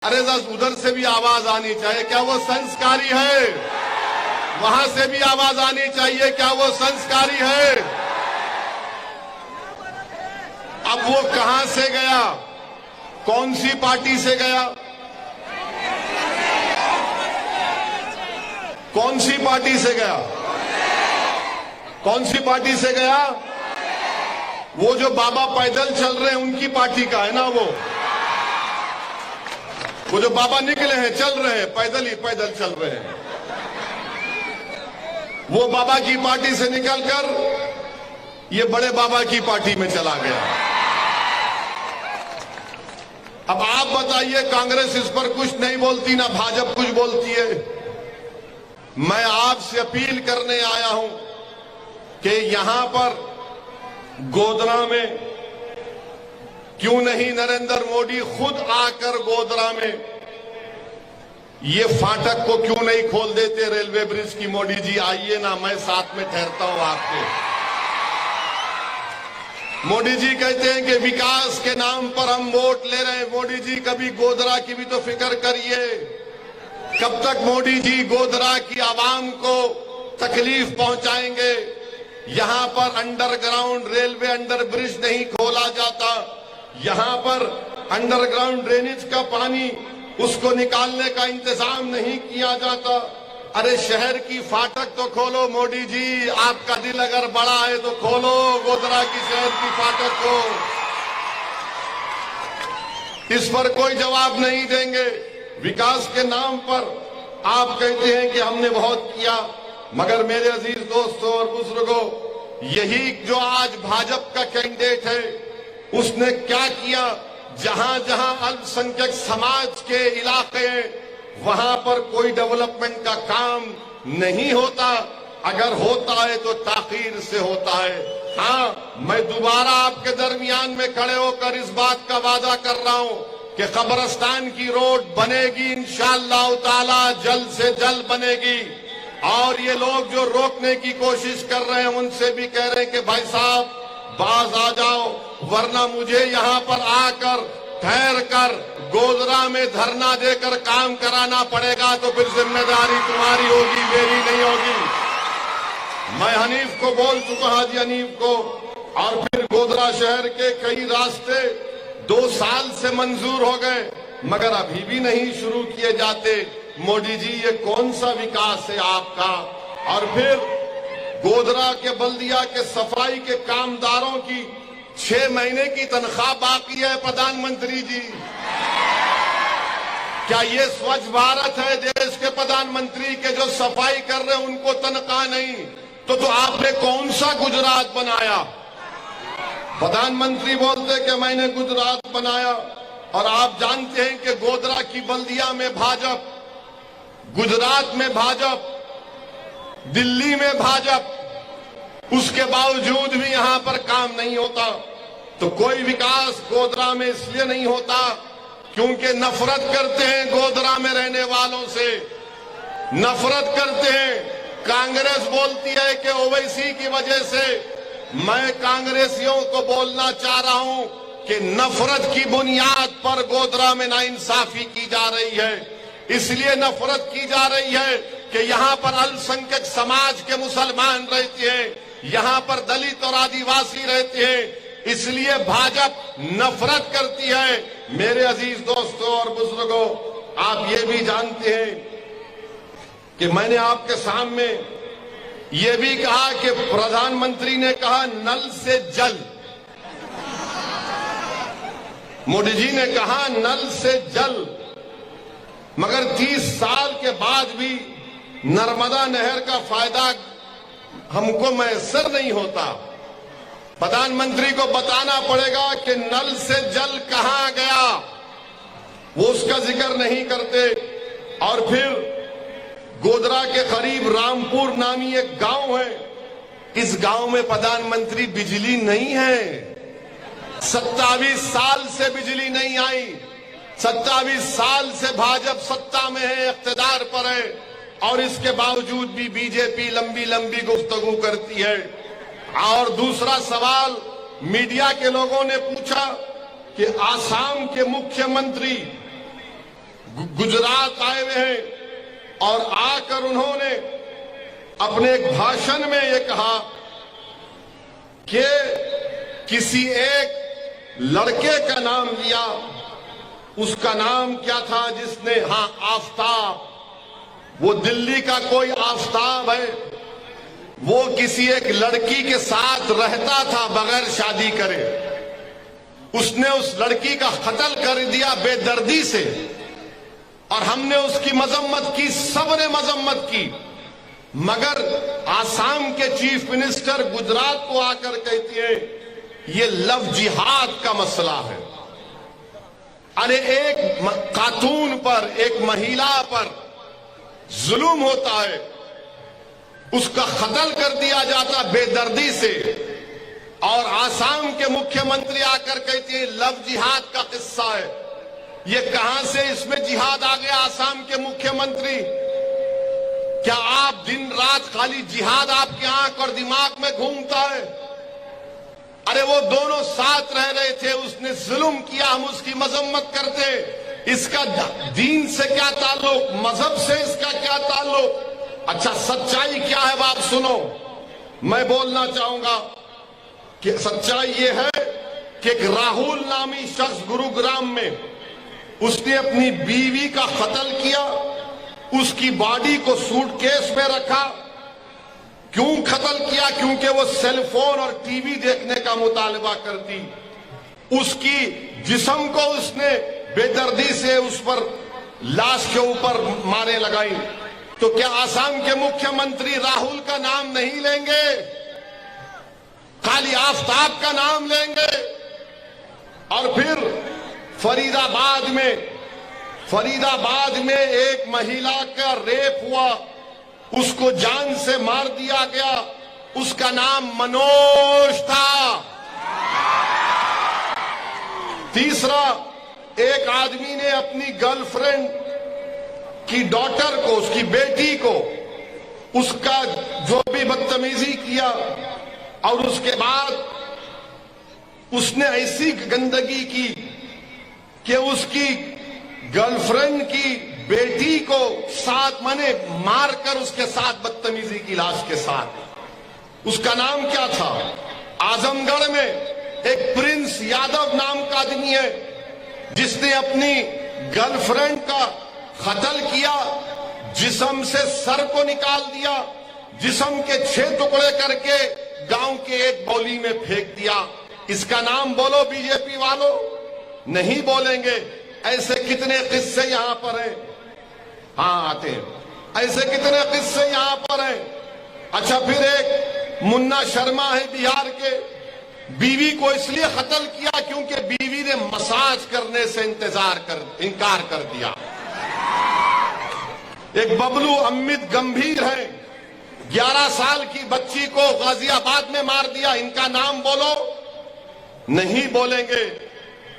अरे बस उधर से भी आवाज आनी चाहिए, क्या वो संस्कारी है? वहां से भी आवाज आनी चाहिए, क्या वो संस्कारी है? अब वो कहां से गया, कौन सी पार्टी से गया, कौन सी पार्टी से गया, कौन सी पार्टी से गया? वो जो बाबा पैदल चल रहे हैं उनकी पार्टी का है ना वो जो बाबा निकले हैं, चल रहे हैं, पैदल ही पैदल चल रहे हैं, वो बाबा की पार्टी से निकलकर ये बड़े बाबा की पार्टी में चला गया। अब आप बताइए, कांग्रेस इस पर कुछ नहीं बोलती, ना भाजपा कुछ बोलती है। मैं आपसे अपील करने आया हूं कि यहां पर गोधरा में क्यों नहीं नरेंद्र मोदी खुद आकर गोधरा में ये फाटक को क्यों नहीं खोल देते, रेलवे ब्रिज की? मोदी जी आइए ना, मैं साथ में ठहरता हूं आपके। मोदी जी कहते हैं कि विकास के नाम पर हम वोट ले रहे हैं। मोदी जी कभी गोधरा की भी तो फिक्र करिए। कब तक मोदी जी गोधरा की आवाम को तकलीफ पहुंचाएंगे? यहां पर अंडरग्राउंड रेलवे अंडर ब्रिज नहीं खोला जाता, यहां पर अंडरग्राउंड ड्रेनेज का पानी उसको निकालने का इंतजाम नहीं किया जाता। अरे शहर की फाटक तो खोलो मोदी जी, आपका दिल अगर बड़ा है तो खोलो गोधरा की शहर की फाटक को। इस पर कोई जवाब नहीं देंगे। विकास के नाम पर आप कहते हैं कि हमने बहुत किया, मगर मेरे अजीज दोस्तों और बुजुर्गों, यही जो आज भाजपा का कैंडिडेट है उसने क्या किया? जहां जहां अल्पसंख्यक समाज के इलाके वहां पर कोई डेवलपमेंट का काम नहीं होता, अगर होता है तो ताखीर से होता है। हाँ, मैं दोबारा आपके दरमियान में खड़े होकर इस बात का वादा कर रहा हूं कि कब्रिस्तान की रोड बनेगी, इंशाअल्लाह ताला जल्द से जल्द बनेगी। और ये लोग जो रोकने की कोशिश कर रहे हैं उनसे भी कह रहे हैं कि भाई साहब बाज आ जाओ, वरना मुझे यहाँ पर आकर ठहर कर गोधरा में धरना देकर काम कराना पड़ेगा, तो फिर जिम्मेदारी तुम्हारी होगी, मेरी नहीं होगी। मैं हनीफ को बोल चुका, हाजी हनीफ को, और फिर गोधरा शहर के कई रास्ते 2 साल से मंजूर हो गए मगर अभी भी नहीं शुरू किए जाते। मोदी जी ये कौन सा विकास है आपका? और फिर गोधरा के बल्दिया के सफाई के कामदारों की 6 महीने की तनख्वाह बाकी है प्रधानमंत्री जी। क्या ये स्वच्छ भारत है? देश के प्रधानमंत्री के जो सफाई कर रहे हैं उनको तनख्वाह नहीं, तो आपने कौन सा गुजरात बनाया? प्रधानमंत्री बोलते कि मैंने गुजरात बनाया, और आप जानते हैं कि गोधरा की बल्दिया में भाजपा, गुजरात में भाजपा, दिल्ली में भाजपा, उसके बावजूद भी यहां पर काम नहीं होता। तो कोई विकास गोधरा में इसलिए नहीं होता क्योंकि नफरत करते हैं गोधरा में रहने वालों से, नफरत करते हैं। कांग्रेस बोलती है कि ओवैसी की वजह से, मैं कांग्रेसियों को बोलना चाह रहा हूं कि नफरत की बुनियाद पर गोधरा में नाइंसाफी की जा रही है। इसलिए नफरत की जा रही है कि यहां पर अल्पसंख्यक समाज के मुसलमान रहते हैं, यहां पर दलित और आदिवासी रहते हैं, इसलिए भाजपा नफरत करती है। मेरे अजीज दोस्तों और बुजुर्गों, आप ये भी जानते हैं कि मैंने आपके सामने ये भी कहा कि प्रधानमंत्री ने कहा नल से जल, मोदी जी ने कहा नल से जल, मगर 30 साल के बाद भी नर्मदा नहर का फायदा हमको मैसर नहीं होता। प्रधानमंत्री को बताना पड़ेगा कि नल से जल कहां गया, वो उसका जिक्र नहीं करते। और फिर गोधरा के करीब रामपुर नामी एक गांव है, इस गांव में प्रधानमंत्री बिजली नहीं है, 27 साल से बिजली नहीं आई। 27 साल से भाजपा सत्ता में है, इख्तिदार पर है, और इसके बावजूद भी बीजेपी लंबी लंबी गुफ्तगू करती है। और दूसरा सवाल मीडिया के लोगों ने पूछा कि आसाम के मुख्यमंत्री गुजरात आए हुए हैं और आकर उन्होंने अपने एक भाषण में ये कहा कि किसी एक लड़के का नाम लिया। उसका नाम क्या था जिसने, हाँ, आफताब। वो दिल्ली का कोई आफताब है। वो किसी एक लड़की के साथ रहता था बगैर शादी करे। उसने उस लड़की का कत्ल कर दिया बेदर्दी से, और हमने उसकी मजम्मत की, सबने मजम्मत की। मगर आसाम के चीफ मिनिस्टर गुजरात को आकर कहती है ये लव जिहाद का मसला है। अरे एक खातून पर, एक महिला पर जुल्म होता है, उसका कत्ल कर दिया जाता बेदर्दी से, और आसाम के मुख्यमंत्री आकर कहते हैं लव जिहाद का किस्सा है। ये कहां से इसमें जिहाद आ गया? आसाम के मुख्यमंत्री, क्या आप दिन रात खाली जिहाद आपके आंख और दिमाग में घूमता है? अरे वो दोनों साथ रह रहे थे, उसने जुल्म किया, हम उसकी मजम्मत करते। इसका दीन से क्या ताल्लुक, मजहब से इसका क्या ताल्लुक? अच्छा, सच्चाई क्या है बाप सुनो। मैं बोलना चाहूंगा कि सच्चाई ये है कि एक राहुल नामी शख्स गुरुग्राम में, उसने अपनी बीवी का कत्ल किया, उसकी बॉडी को सूटकेस में रखा। क्यों कत्ल किया? क्योंकि वो सेलफोन और टीवी देखने का मुतालबा करती। उसकी जिस्म को उसने बेदर्दी से उस पर लाश के ऊपर मारे लगाई। तो क्या आसाम के मुख्यमंत्री राहुल का नाम नहीं लेंगे? खाली आफताब का नाम लेंगे? और फिर फरीदाबाद में एक महिला का रेप हुआ, उसको जान से मार दिया गया। उसका नाम मनोज था। तीसरा, एक आदमी ने अपनी गर्लफ्रेंड की डॉटर को, उसकी बेटी को, उसका जो भी बदतमीजी किया, और उसके बाद उसने ऐसी गंदगी की कि उसकी गर्लफ्रेंड की बेटी को साथ मारकर उसके साथ बदतमीजी की, लाश के साथ। उसका नाम क्या था? आजमगढ़ में एक प्रिंस यादव नाम का आदमी है, जिसने अपनी गर्लफ्रेंड का कत्ल किया, जिस्म से सर को निकाल दिया, जिस्म के 6 टुकड़े करके गांव के एक बौली में फेंक दिया। इसका नाम बोलो बीजेपी वालों, नहीं बोलेंगे। ऐसे कितने किस्से यहां पर हैं? हाँ, आते हैं। ऐसे कितने किस्से यहां पर हैं? अच्छा, फिर एक मुन्ना शर्मा है बिहार के, बीवी को इसलिए कत्ल किया क्योंकि बीवी ने मसाज करने से इनकार कर दिया। एक बबलू अमित गंभीर है, 11 साल की बच्ची को गाजियाबाद में मार दिया। इनका नाम बोलो, नहीं बोलेंगे।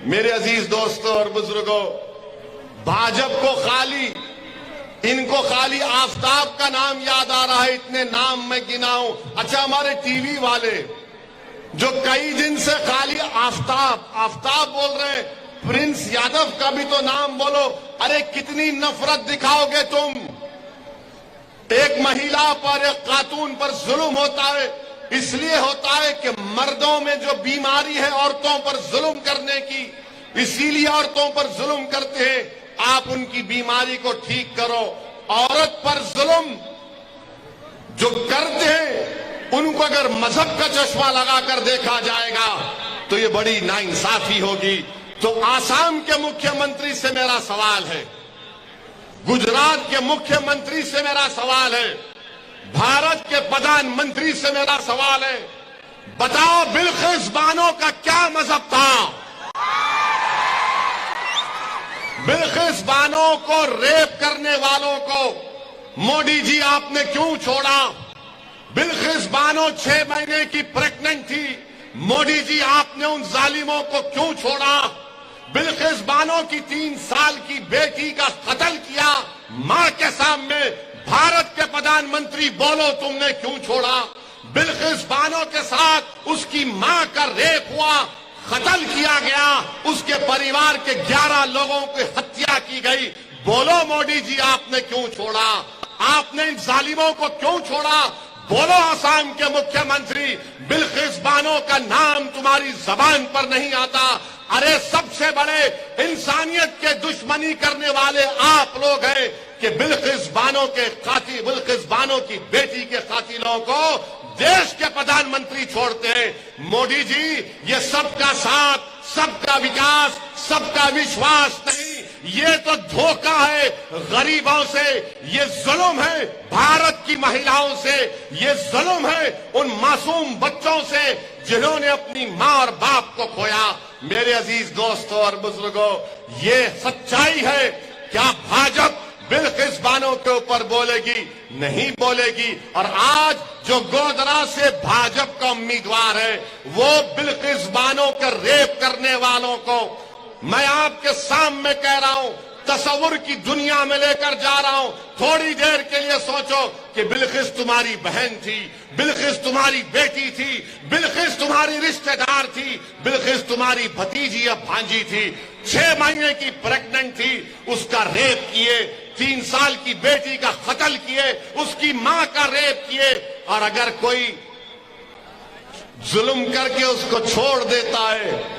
मेरे अजीज दोस्तों और बुजुर्गों, भाजपा को इनको खाली आफताब का नाम याद आ रहा है। इतने नाम मैं गिनाऊं। अच्छा, हमारे टीवी वाले जो कई दिन से खाली आफताब बोल रहे हैं, प्रिंस यादव का भी तो नाम बोलो। अरे कितनी नफरत दिखाओगे तुम? एक महिला पर, एक खातून पर जुल्म होता है, इसलिए होता है कि मर्दों में जो बीमारी है औरतों पर जुल्म करने की, इसीलिए औरतों पर जुल्म करते हैं। आप उनकी बीमारी को ठीक करो। औरत पर जुल्म जो करते हैं, उनको अगर मजहब का चश्मा लगाकर देखा जाएगा तो ये बड़ी नाइंसाफी होगी। तो आसाम के मुख्यमंत्री से मेरा सवाल है, गुजरात के मुख्यमंत्री से मेरा सवाल है, भारत के प्रधानमंत्री से मेरा सवाल है, बताओ बिल्किस बानो का क्या मजहब था? बिल्किस बानो को रेप करने वालों को मोदी जी आपने क्यों छोड़ा? बिल्किस बानो 6 महीने की प्रेग्नेंट थी, मोदी जी आपने उन जालिमों को क्यों छोड़ा? बिल्किस बानो की 3 साल की बेटी का कत्ल किया मां के सामने, भारत के प्रधानमंत्री बोलो तुमने क्यों छोड़ा? बिल्किस बानो के साथ उसकी मां का रेप हुआ, कत्ल किया गया, उसके परिवार के 11 लोगों की हत्या की गई, बोलो मोदी जी, आपने क्यों छोड़ा? आपने इन जालिमों को क्यों छोड़ा? बोलो, असम के मुख्यमंत्री बिल्किस बानो का नाम तुम्हारी जबान पर नहीं आता। अरे सबसे बड़े इंसानियत के दुश्मनी करने वाले आप लोग हैं कि बिल्किस बानो के कातिल, बिल्किस बानो की बेटी के कातिलों को देश के प्रधानमंत्री छोड़ते हैं। मोदी जी, ये सबका साथ, सबका विकास, सबका विश्वास नहीं, ये तो धोखा है गरीबों से, ये जुल्म है भारत की महिलाओं से, ये जुल्म है उन मासूम बच्चों से जिन्होंने अपनी मां और बाप को खोया। मेरे अजीज दोस्तों और बुजुर्गों, ये सच्चाई है। क्या भाजपा बिल्किस बानो के ऊपर बोलेगी? नहीं बोलेगी। और आज जो गोधरा से भाजपा का उम्मीदवार है, वो बिल्किस बानो के रेप करने वालों को मैं आपके सामने कह रहा हूं, तस्वुर की दुनिया में लेकर जा रहा हूं। थोड़ी देर के लिए सोचो कि बिल्किस तुम्हारी बहन थी, बिल्किस तुम्हारी बेटी थी, बिल्किस तुम्हारी रिश्तेदार थी, बिल्किस तुम्हारी भतीजी या भांजी थी, 6 महीने की प्रेग्नेंट थी, उसका रेप किए, 3 साल की बेटी का कत्ल किए, उसकी मां का रेप किए, और अगर कोई जुल्म करके उसको छोड़ देता है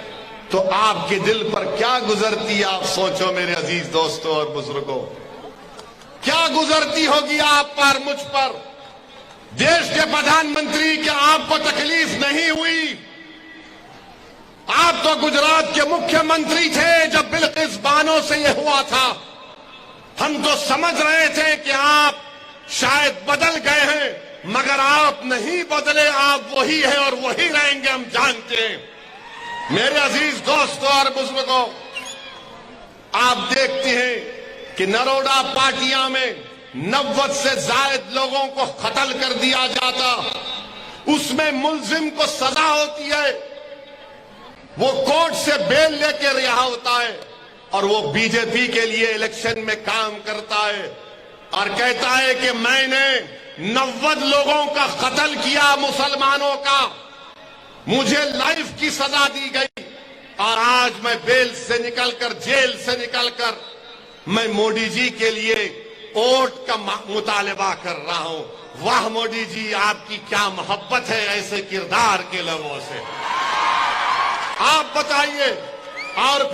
तो आपके दिल पर क्या गुजरती है? आप सोचो मेरे अजीज दोस्तों और बुजुर्गों, क्या गुजरती होगी आप पर, मुझ पर? देश के प्रधानमंत्री, क्या आपको तकलीफ नहीं हुई? आप तो गुजरात के मुख्यमंत्री थे जब बिल्किस बानो से यह हुआ था। हम तो समझ रहे थे कि आप शायद बदल गए हैं, मगर आप नहीं बदले, आप वही हैं और वही रहेंगे, हम जानते हैं। मेरे अजीज दोस्तों और बुजुर्गों, आप देखते हैं कि नरोडा पाटिया में 90 से जायद लोगों को कत्ल कर दिया जाता, उसमें मुलजिम को सजा होती है, वो कोर्ट से बेल लेकर रिहा होता है और वो बीजेपी के लिए इलेक्शन में काम करता है और कहता है कि मैंने 90 लोगों का कत्ल किया, मुसलमानों का, मुझे लाइफ की सजा दी गई और आज मैं बेल से निकलकर, जेल से निकलकर मैं मोदी जी के लिए वोट का मुतालबा कर रहा हूं। वाह मोदी जी, आपकी क्या मोहब्बत है ऐसे किरदार के लोगों से, आप बताइए। और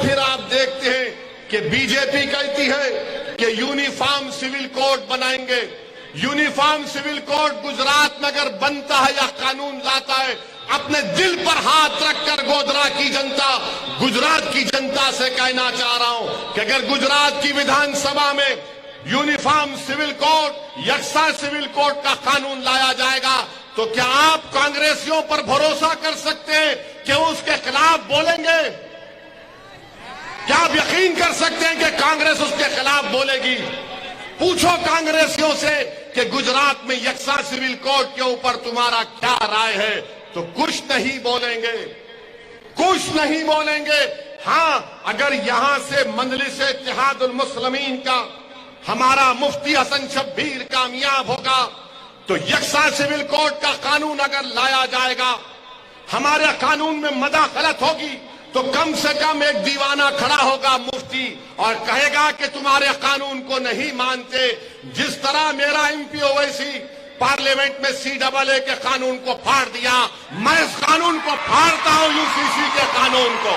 फिर आप देखते हैं कि बीजेपी कहती है कि यूनिफॉर्म सिविल कोड बनाएंगे। यूनिफॉर्म सिविल कोड गुजरात में अगर बनता है या कानून लाता है, अपने दिल पर हाथ रखकर गोधरा की जनता, गुजरात की जनता से कहना चाह रहा हूं कि अगर गुजरात की विधानसभा में यूनिफॉर्म सिविल कोड, यकसा सिविल कोड का कानून लाया जाएगा, तो क्या आप कांग्रेसियों पर भरोसा कर सकते हैं कि वो उसके खिलाफ बोलेंगे? क्या आप यकीन कर सकते हैं कि कांग्रेस उसके खिलाफ बोलेगी? पूछो कांग्रेसियों से कि गुजरात में यकसा सिविल कोड के ऊपर तुम्हारा क्या राय है, तो कुछ नहीं बोलेंगे, कुछ नहीं बोलेंगे। हां, अगर यहां से मजलिस इत्तेहादुल मुस्लिमीन का हमारा मुफ्ती हसन शब्बीर कामयाब होगा तो यकसा सिविल कोड का कानून अगर लाया जाएगा, हमारे कानून में मदाखलत होगी, तो कम से कम एक दीवाना खड़ा होगा मुफ्ती और कहेगा कि तुम्हारे कानून को नहीं मानते। जिस तरह मेरा एमपी ओवैसी पार्लियामेंट में CAA के कानून को फाड़ दिया, मैं इस कानून को फाड़ता हूं, यूसीसी के कानून को।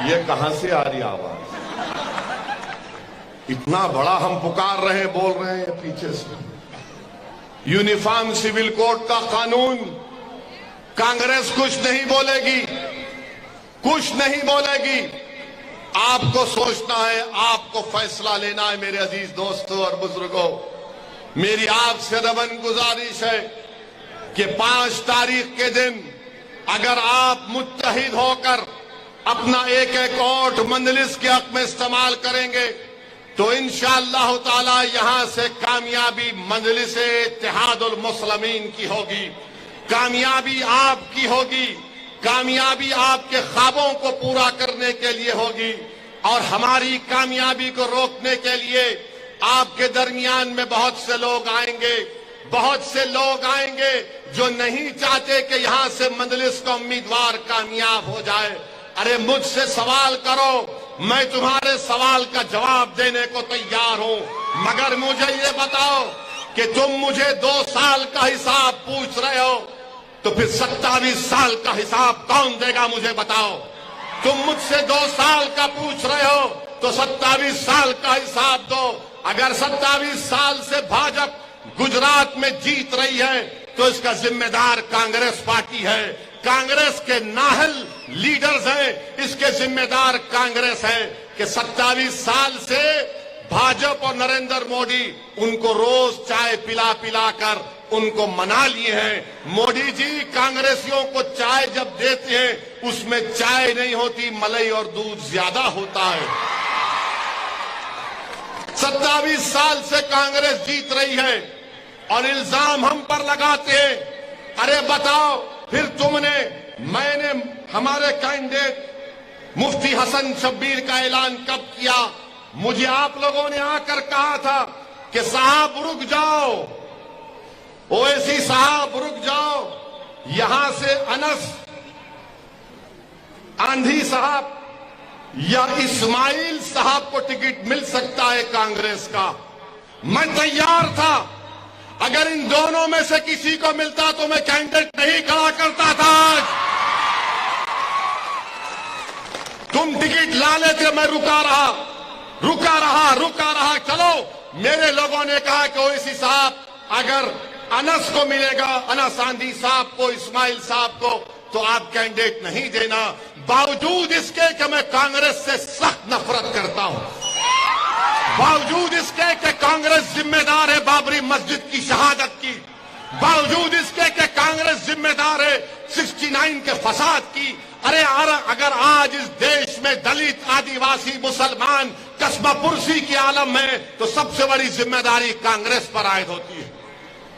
ये कहां से आ रही आवाज? इतना बड़ा हम पुकार रहे हैं, बोल रहे हैं पीछे से। यूनिफॉर्म सिविल कोड का कानून, कांग्रेस कुछ नहीं बोलेगी, कुछ नहीं बोलेगी। आपको सोचना है, आपको फैसला लेना है। मेरे अजीज दोस्तों और बुजुर्गों, मेरी आपसे रवन गुजारिश है कि 5 तारीख के दिन अगर आप मुत्तहिद होकर अपना एक वोट मजलिस के हक में इस्तेमाल करेंगे तो इंशाअल्लाह ताला यहां से कामयाबी मजलिस इत्तेहादुल मुस्लिमीन की होगी, कामयाबी आपकी होगी, कामयाबी आपके ख्वाबों को पूरा करने के लिए होगी। और हमारी कामयाबी को रोकने के लिए आपके दरमियान में बहुत से लोग आएंगे, बहुत से लोग आएंगे जो नहीं चाहते कि यहां से मजलिस का उम्मीदवार कामयाब हो जाए। अरे मुझसे सवाल करो, मैं तुम्हारे सवाल का जवाब देने को तैयार हूं, मगर मुझे ये बताओ कि तुम मुझे 2 साल का हिसाब पूछ रहे हो, तो फिर 27 साल का हिसाब कौन देगा? मुझे बताओ। तुम मुझसे 2 साल का पूछ रहे हो तो 27 साल का हिसाब दो। अगर 27 साल से भाजपा गुजरात में जीत रही है तो इसका जिम्मेदार कांग्रेस पार्टी है, कांग्रेस के नाहल लीडर्स हैं, इसके जिम्मेदार कांग्रेस है कि 27 साल से भाजपा और नरेंद्र मोदी उनको रोज चाय पिला पिला कर उनको मना लिए हैं। मोदी जी कांग्रेसियों को चाय जब देते हैं उसमें चाय नहीं होती, मलाई और दूध ज्यादा होता है। 27 साल से कांग्रेस जीत रही है और इल्जाम हम पर लगाते हैं। अरे बताओ फिर मैंने हमारे कैंडिडेट मुफ्ती हसन शब्बीर का ऐलान कब किया? मुझे आप लोगों ने आकर कहा था कि साहब रुक जाओ, ओवैसी साहब रुक जाओ, यहां से अनस आंधी साहब या इस्माइल साहब को टिकट मिल सकता है कांग्रेस का। मैं तैयार था, अगर इन दोनों में से किसी को मिलता तो मैं कैंडिडेट नहीं खड़ा करता था। तुम टिकट ला लेते, मैं रुका रहा। चलो मेरे लोगों ने कहा कि ओवैसी साहब अगर अनस को मिलेगा, अनस आंधी साहब को, इस्माइल साहब को, तो आप कैंडिडेट नहीं देना। बावजूद इसके कि मैं कांग्रेस से सख्त नफरत करता हूं, बावजूद इसके कि कांग्रेस जिम्मेदार है बाबरी मस्जिद की शहादत की, बावजूद इसके कि कांग्रेस जिम्मेदार है 69 के फसाद की। अरे अगर आज इस देश में दलित, आदिवासी, मुसलमान कस्बापुरसी की आलम में तो सबसे बड़ी जिम्मेदारी कांग्रेस पर आयद होती है।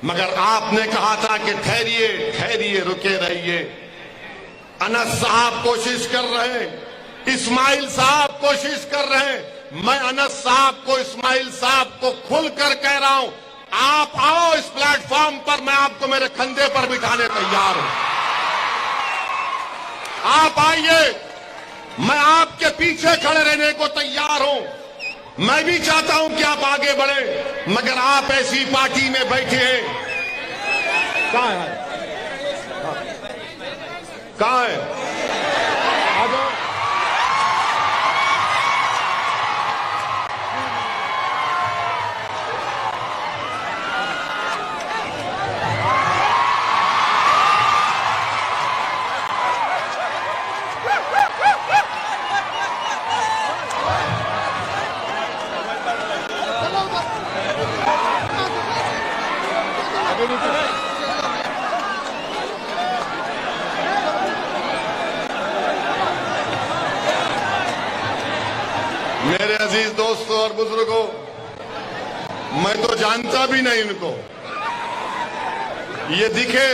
मगर आपने कहा था कि ठहरिए, रुके रहिए। अनस साहब कोशिश कर रहे हैं, इस्माइल साहब कोशिश कर रहे हैं। मैं अनस साहब को, इस्माइल साहब को खुलकर कह रहा हूं, आप आओ इस प्लेटफॉर्म पर, मैं आपको मेरे कंधे पर बिठाने तैयार हूं। आप आइए, मैं आपके पीछे खड़े रहने को तैयार हूं। मैं भी चाहता हूं कि आप आगे बढ़े, मगर आप ऐसी पार्टी में बैठे हैं। कहां है? आ जाओ। मेरे अजीज दोस्तों और बुजुर्गों, मैं तो जानता भी नहीं इनको। ये दिखे,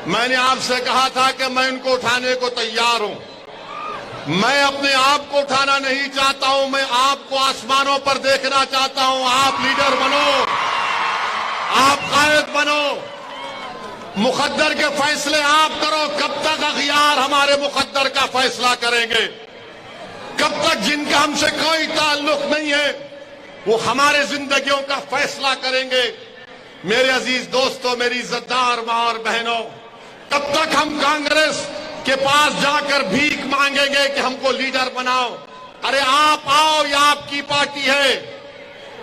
मैंने आपसे कहा था कि मैं इनको उठाने को तैयार हूं। मैं अपने आप को उठाना नहीं चाहता हूं, मैं आपको आसमानों पर देखना चाहता हूं। आप लीडर बनो, आप कायद बनो, मुकद्दर के फैसले आप करो। कब तक अखियार हमारे मुकद्दर का फैसला करेंगे? कब तक जिनका हमसे कोई ताल्लुक नहीं है वो हमारे जिंदगियों का फैसला करेंगे? मेरे अजीज दोस्तों, मेरी इज्जतदार मां और बहनों, कब तक हम कांग्रेस के पास जाकर भीख मांगेंगे कि हमको लीडर बनाओ? अरे आप आओ, ये आपकी पार्टी है।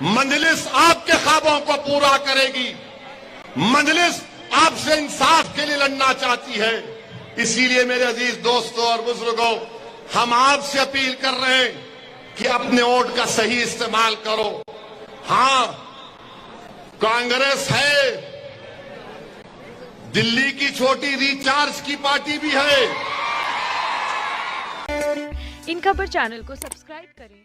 मजलिस आपके ख्वाबों को पूरा करेगी। मजलिस आपसे इंसाफ के लिए लड़ना चाहती है। इसीलिए मेरे अजीज दोस्तों और बुजुर्गों, हम आपसे अपील कर रहे हैं कि अपने वोट का सही इस्तेमाल करो। हां, कांग्रेस है, दिल्ली की छोटी रिचार्ज की पार्टी भी है। इन खबर चैनल को सब्सक्राइब करें।